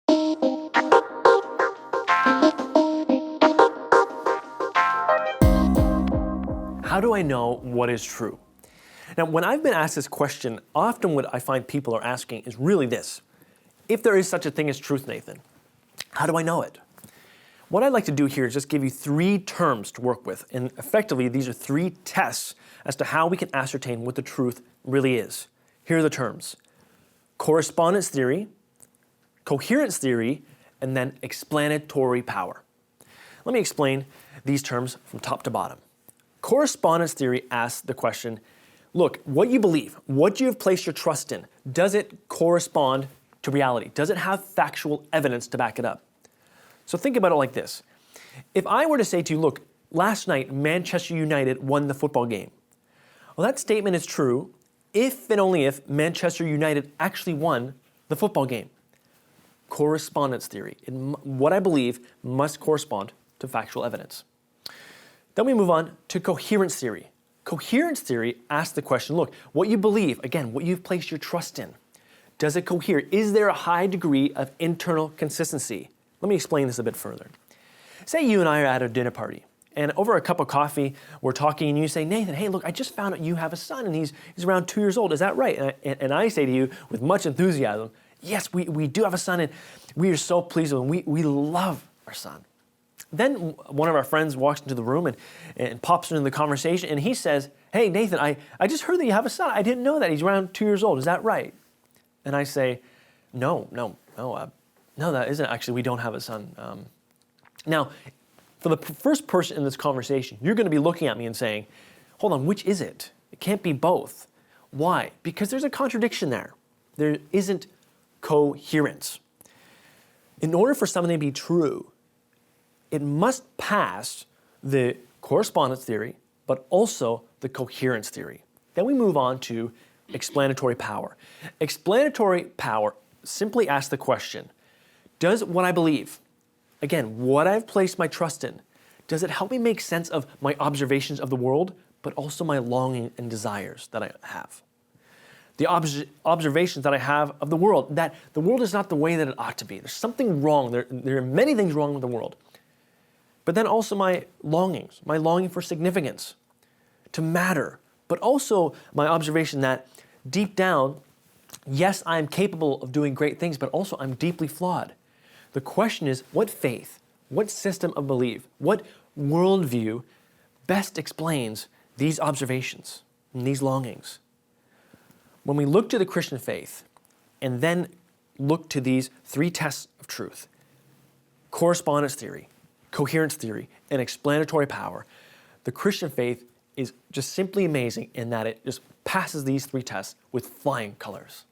How do I know what is true? Now, when I've been asked this question, often what I find people are asking is really this. If there is such a thing as truth, Nathan, how do I know it? What I'd like to do here is just give you three terms to work with, and effectively these are three tests as to how we can ascertain what the truth really is. Here are the terms: correspondence theory, coherence theory, and then explanatory power. Let me explain these terms from top to bottom. Correspondence theory asks the question, look, what you believe, what you have placed your trust in, does it correspond to reality? Does it have factual evidence to back it up? So think about it like this. If I were to say to you, look, last night Manchester United won the football game. Well, that statement is true if and only if Manchester United actually won the football game. Correspondence theory. What I believe must correspond to factual evidence. Then we move on to coherence theory. Coherence theory asks the question, look, what you believe, again, what you've placed your trust in, does it cohere? Is there a high degree of internal consistency? Let me explain this a bit further. Say you and I are at a dinner party, and over a cup of coffee, we're talking, and you say, Nathan, hey, look, I just found out you have a son, and he's around 2 years old. Is that right? And I say to you with much enthusiasm, yes, we do have a son, and we are so pleased with him. We love our son. Then one of our friends walks into the room and pops into the conversation, and he says, hey, Nathan, I just heard that you have a son. I didn't know that. He's around 2 years old. Is that right? And I say, no, that isn't actually. We don't have a son. Now, for the first person in this conversation, you're going to be looking at me and saying, hold on, which is it? It can't be both. Why? Because there's a contradiction there. There isn't coherence. In order for something to be true, it must pass the correspondence theory, but also the coherence theory. Then we move on to explanatory power. Explanatory power simply asks the question, does what I believe, again, what I've placed my trust in, does it help me make sense of my observations of the world, but also my longing and desires that I have? The observations that I have of the world, that the world is not the way that it ought to be. There's something wrong. There are many things wrong with the world. But then also my longings, my longing for significance, to matter, but also my observation that deep down, yes, I'm capable of doing great things, but also I'm deeply flawed. The question is, what faith, what system of belief, what worldview best explains these observations and these longings? When we look to the Christian faith and then look to these three tests of truth, correspondence theory, coherence theory, and explanatory power, the Christian faith is just simply amazing in that it just passes these three tests with flying colors.